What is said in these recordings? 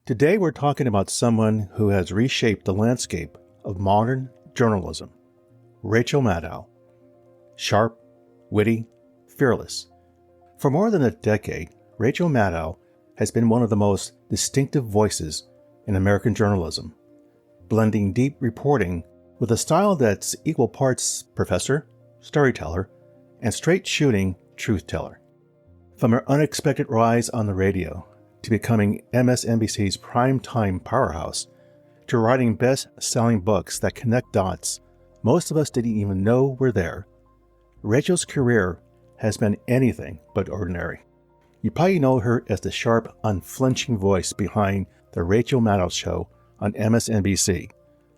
Today we're talking about someone who has reshaped the landscape of modern journalism, Rachel Maddow. Sharp, witty, fearless. For more than a decade, Rachel Maddow has been one of the most distinctive voices in American journalism, blending deep reporting with a style that's equal parts professor, storyteller, and straight-shooting truth-teller. From her unexpected rise on the radio to becoming MSNBC's primetime powerhouse, to writing best-selling books that connect dots most of us didn't even know were there, Rachel's career has been anything but ordinary. You probably know her as the sharp, unflinching voice behind The Rachel Maddow Show on MSNBC,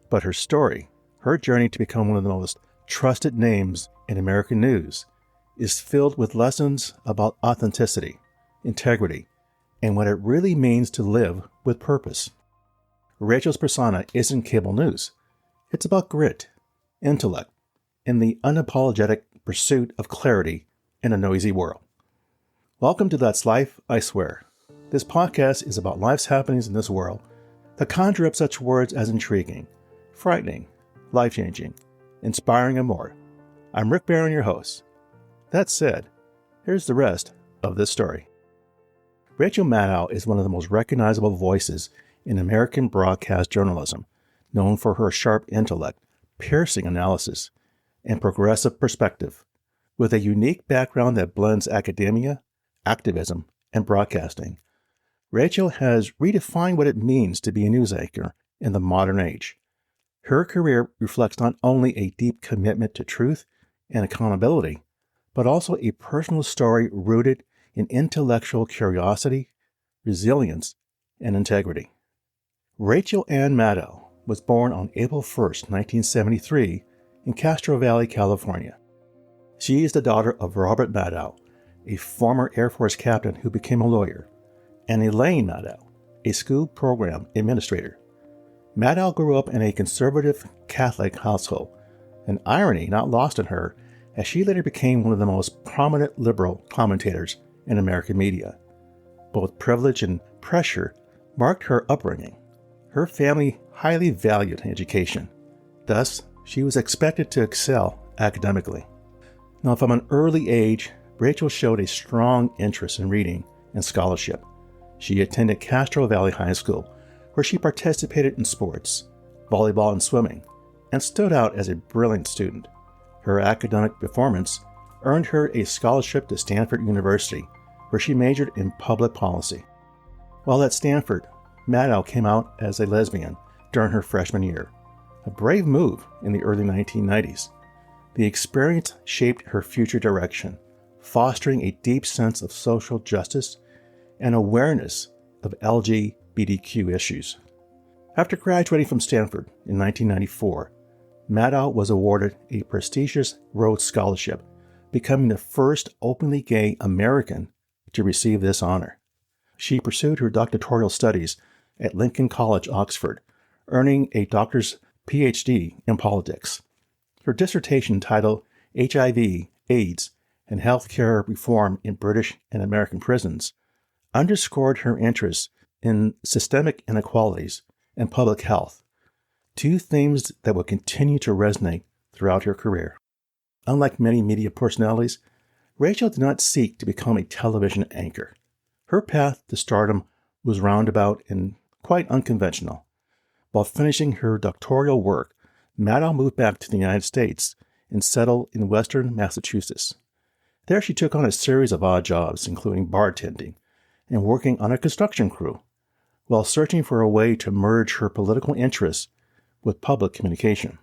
but her story, her journey to become one of the most trusted names in American news, is filled with lessons about authenticity, integrity, and what it really means to live with purpose. Rachel's persona isn't cable news. It's about grit, intellect, and the unapologetic pursuit of clarity in a noisy world. Welcome to That's Life, I Swear. This podcast is about life's happenings in this world that conjure up such words as intriguing, frightening, life-changing, inspiring, and more. I'm Rick Barron, your host. That said, here's the rest of this story. Rachel Maddow is one of the most recognizable voices in American broadcast journalism, known for her sharp intellect, piercing analysis, and progressive perspective. With a unique background that blends academia, activism, and broadcasting, Rachel has redefined what it means to be a news anchor in the modern age. Her career reflects not only a deep commitment to truth and accountability, but also a personal story rooted in intellectual curiosity, resilience, and integrity. Rachel Ann Maddow was born on April 1st, 1973, in Castro Valley, California. She is the daughter of Robert Maddow, a former Air Force captain who became a lawyer, and Elaine Maddow, a school program administrator. Maddow grew up in a conservative Catholic household, an irony not lost on her as she later became one of the most prominent liberal commentators in American media. Both privilege and pressure marked her upbringing. Her family highly valued education. Thus, she was expected to excel academically. Now, from an early age, Rachel showed a strong interest in reading and scholarship. She attended Castro Valley High School, where she participated in sports, volleyball and swimming, and stood out as a brilliant student. Her academic performance earned her a scholarship to Stanford University, where she majored in public policy. While at Stanford, Maddow came out as a lesbian during her freshman year, a brave move in the early 1990s. The experience shaped her future direction, fostering a deep sense of social justice and awareness of LGBTQ issues. After graduating from Stanford in 1994, Maddow was awarded a prestigious Rhodes Scholarship, becoming the first openly gay American to receive this honor. She pursued her doctoral studies at Lincoln College, Oxford, earning a doctor's PhD in politics. Her dissertation titled HIV, AIDS, and Healthcare Reform in British and American Prisons underscored her interest in systemic inequalities and public health, two themes that will continue to resonate throughout her career. Unlike many media personalities, Rachel did not seek to become a television anchor. Her path to stardom was roundabout and quite unconventional. While finishing her doctoral work, Maddow moved back to the United States and settled in western Massachusetts. There she took on a series of odd jobs, including bartending and working on a construction crew, while searching for a way to merge her political interests with public communication.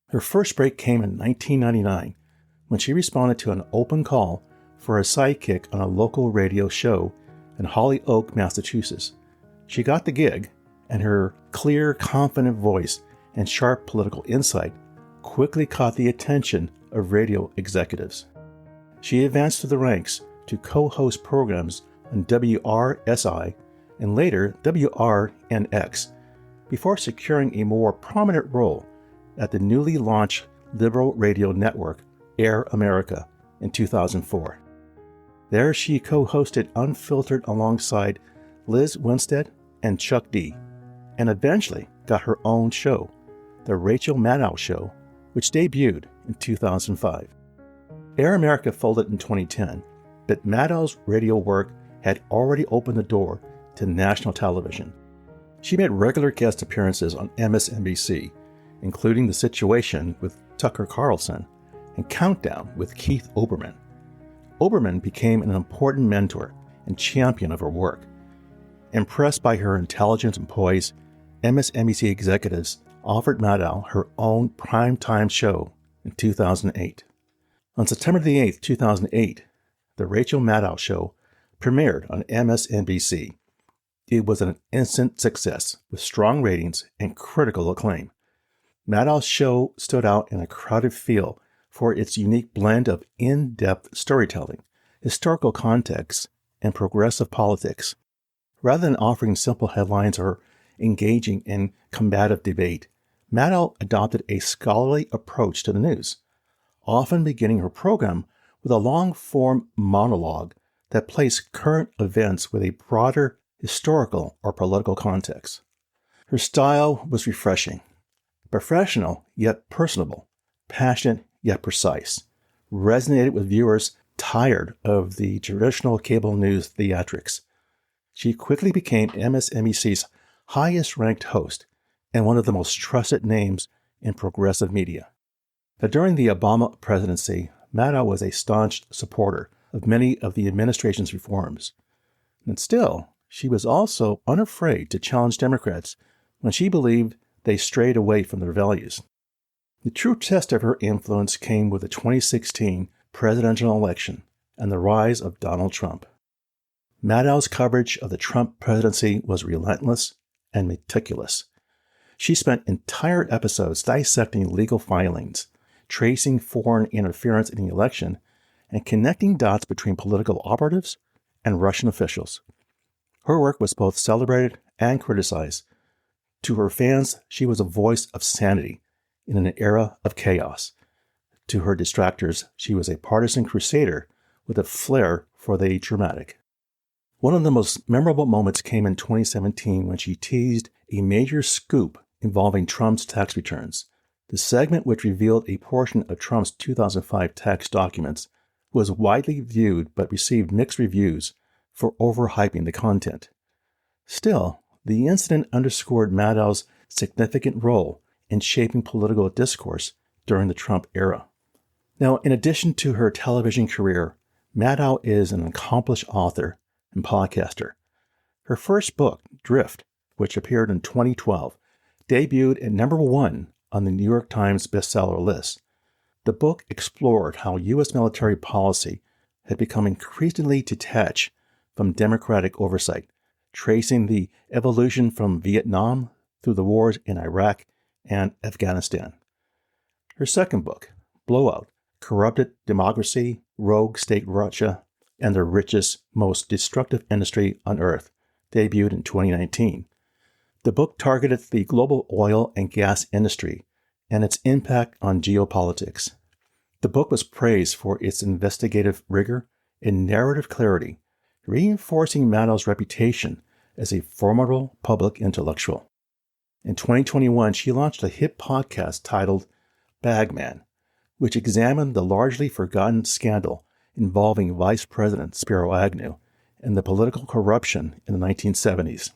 Her first break came in 1999 when she responded to an open call for a sidekick on a local radio show in Holyoke, Massachusetts. She got the gig, and her clear, confident voice and sharp political insight quickly caught the attention of radio executives. She advanced through the ranks to co-host programs on WRSI and later WRNX, before securing a more prominent role at the newly launched liberal radio network, Air America, in 2004. There she co-hosted Unfiltered alongside Liz Winstead and Chuck D, and eventually got her own show, The Rachel Maddow Show, which debuted in 2005. Air America folded in 2010, but Maddow's radio work had already opened the door to national television. She made regular guest appearances on MSNBC, including The Situation with Tucker Carlson and Countdown with Keith Olbermann. Olbermann became an important mentor and champion of her work. Impressed by her intelligence and poise, MSNBC executives offered Maddow her own primetime show in 2008. On September 8, 2008, The Rachel Maddow Show premiered on MSNBC. It was an instant success with strong ratings and critical acclaim. Maddow's show stood out in a crowded field for its unique blend of in-depth storytelling, historical context, and progressive politics. Rather than offering simple headlines or engaging in combative debate, Maddow adopted a scholarly approach to the news, often beginning her program with a long-form monologue that placed current events with a broader historical or political context. Her style was refreshing, professional yet personable, passionate yet precise, resonated with viewers tired of the traditional cable news theatrics. She quickly became MSNBC's highest-ranked host and one of the most trusted names in progressive media. Now, during the Obama presidency, Maddow was a staunch supporter of many of the administration's reforms. And still, she was also unafraid to challenge Democrats when she believed they strayed away from their values. The true test of her influence came with the 2016 presidential election and the rise of Donald Trump. Maddow's coverage of the Trump presidency was relentless and meticulous. She spent entire episodes dissecting legal filings, tracing foreign interference in the election, and connecting dots between political operatives and Russian officials. Her work was both celebrated and criticized. To her fans, she was a voice of sanity in an era of chaos. To her detractors, she was a partisan crusader with a flair for the dramatic. One of the most memorable moments came in 2017 when she teased a major scoop involving Trump's tax returns. The segment, which revealed a portion of Trump's 2005 tax documents, was widely viewed but received mixed reviews for overhyping the content. Still, the incident underscored Maddow's significant role in shaping political discourse during the Trump era. Now, in addition to her television career, Maddow is an accomplished author and podcaster. Her first book, Drift, which appeared in 2012, debuted at number 1 on the New York Times bestseller list. The book explored how U.S. military policy had become increasingly detached from democratic oversight, tracing the evolution from Vietnam through the wars in Iraq and Afghanistan. Her second book, Blowout: Corrupted Democracy, Rogue State Russia, and the Richest, Most Destructive Industry on Earth, debuted in 2019. The book targeted the global oil and gas industry and its impact on geopolitics. The book was praised for its investigative rigor and narrative clarity, reinforcing Maddow's reputation as a formidable public intellectual. In 2021, she launched a hit podcast titled Bagman, which examined the largely forgotten scandal involving Vice President Spiro Agnew and the political corruption in the 1970s.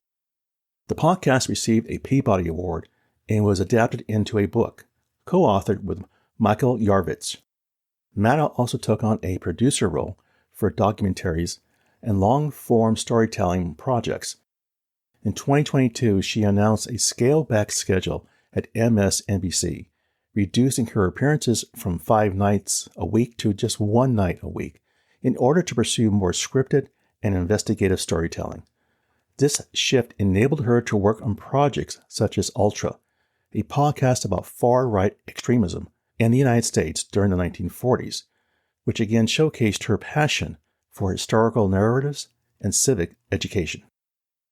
The podcast received a Peabody Award and was adapted into a book, co-authored with Michael Yarvitz. Maddow also took on a producer role for documentaries and long-form storytelling projects. In 2022, she announced a scaled-back schedule at MSNBC, reducing her appearances from 5 nights a week to just 1 night a week in order to pursue more scripted and investigative storytelling. This shift enabled her to work on projects such as Ultra, a podcast about far-right extremism in the United States during the 1940s, which again showcased her passion for historical narratives and civic education.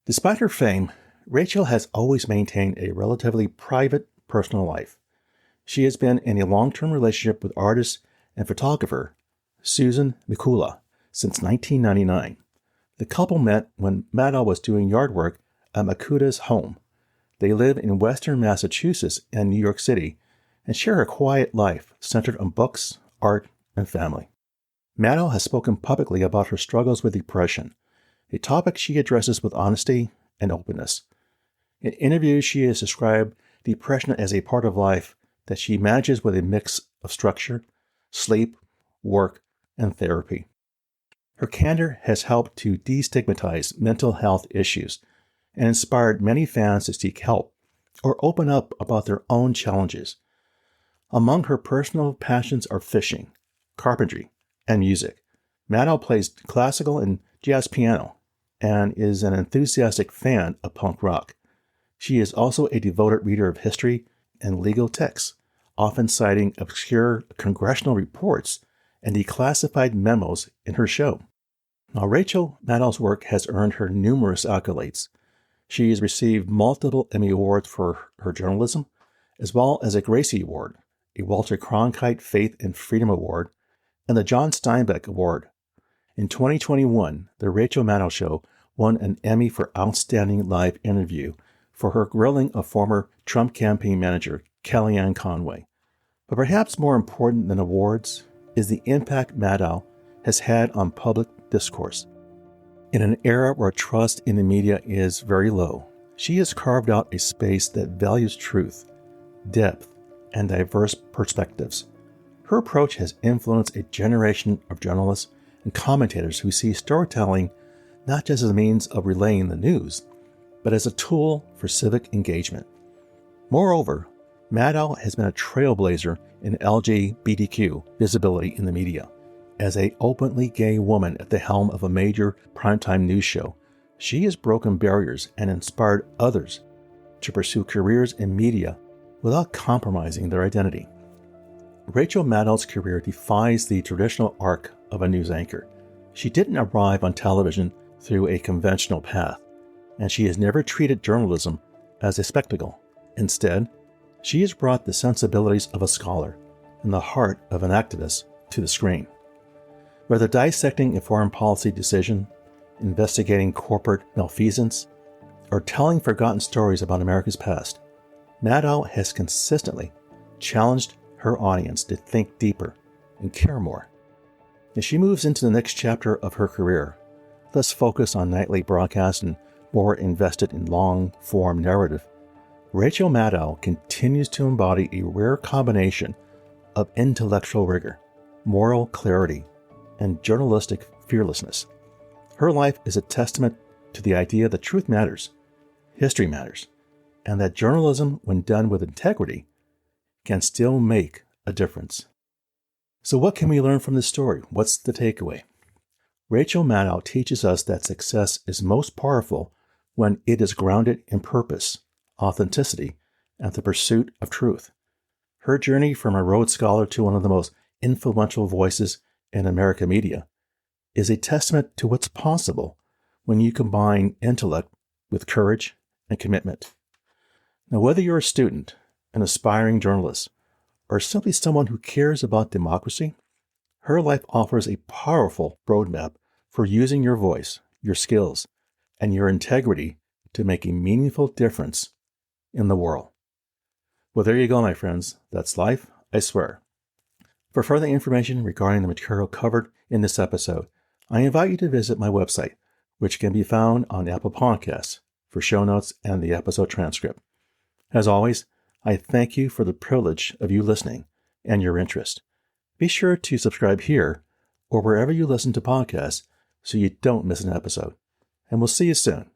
Despite her fame, Rachel has always maintained a relatively private personal life. She has been in a long-term relationship with artist and photographer Susan Mikula since 1999. The couple met when Maddow was doing yard work at Makuda's home. They live in western Massachusetts and New York City and share a quiet life centered on books, art, and family. Maddow has spoken publicly about her struggles with depression, a topic she addresses with honesty and openness. In interviews, she has described depression as a part of life that she manages with a mix of structure, sleep, work, and therapy. Her candor has helped to destigmatize mental health issues and inspired many fans to seek help or open up about their own challenges. Among her personal passions are fishing, carpentry, and music. Maddow plays classical and jazz piano and is an enthusiastic fan of punk rock. She is also a devoted reader of history and legal texts, often citing obscure congressional reports and declassified memos in her show. Now, Rachel Maddow's work has earned her numerous accolades. She has received multiple Emmy Awards for her journalism, as well as a Gracie Award, a Walter Cronkite Faith and Freedom Award, and the John Steinbeck Award. In 2021, The Rachel Maddow Show won an Emmy for Outstanding Live Interview for her grilling of former Trump campaign manager Kellyanne Conway. But perhaps more important than awards is the impact Maddow has had on public discourse. In an era where trust in the media is very low, she has carved out a space that values truth, depth, and diverse perspectives. Her approach has influenced a generation of journalists and commentators who see storytelling not just as a means of relaying the news, but as a tool for civic engagement. Moreover, Maddow has been a trailblazer in LGBTQ visibility in the media. As an openly gay woman at the helm of a major primetime news show, she has broken barriers and inspired others to pursue careers in media without compromising their identity. Rachel Maddow's career defies the traditional arc of a news anchor. She didn't arrive on television through a conventional path, and she has never treated journalism as a spectacle. Instead, she has brought the sensibilities of a scholar and the heart of an activist to the screen. Whether dissecting a foreign policy decision, investigating corporate malfeasance, or telling forgotten stories about America's past, Maddow has consistently challenged her audience to think deeper and care more. As she moves into the next chapter of her career, less focused on nightly broadcasts and more invested in long-form narrative, Rachel Maddow continues to embody a rare combination of intellectual rigor, moral clarity, and journalistic fearlessness. Her life is a testament to the idea that truth matters, history matters, and that journalism, when done with integrity, can still make a difference. So what can we learn from this story? What's the takeaway? Rachel Maddow teaches us that success is most powerful when it is grounded in purpose, authenticity, and the pursuit of truth. Her journey from a Rhodes Scholar to one of the most influential voices in American media is a testament to what's possible when you combine intellect with courage and commitment. Now, whether you're a student, an aspiring journalist, or simply someone who cares about democracy, her life offers a powerful roadmap for using your voice, your skills, and your integrity to make a meaningful difference in the world. Well, there you go, my friends. That's life, I swear. For further information regarding the material covered in this episode, I invite you to visit my website, which can be found on Apple Podcasts, for show notes and the episode transcript. As always, I thank you for the privilege of you listening and your interest. Be sure to subscribe here or wherever you listen to podcasts so you don't miss an episode. And we'll see you soon.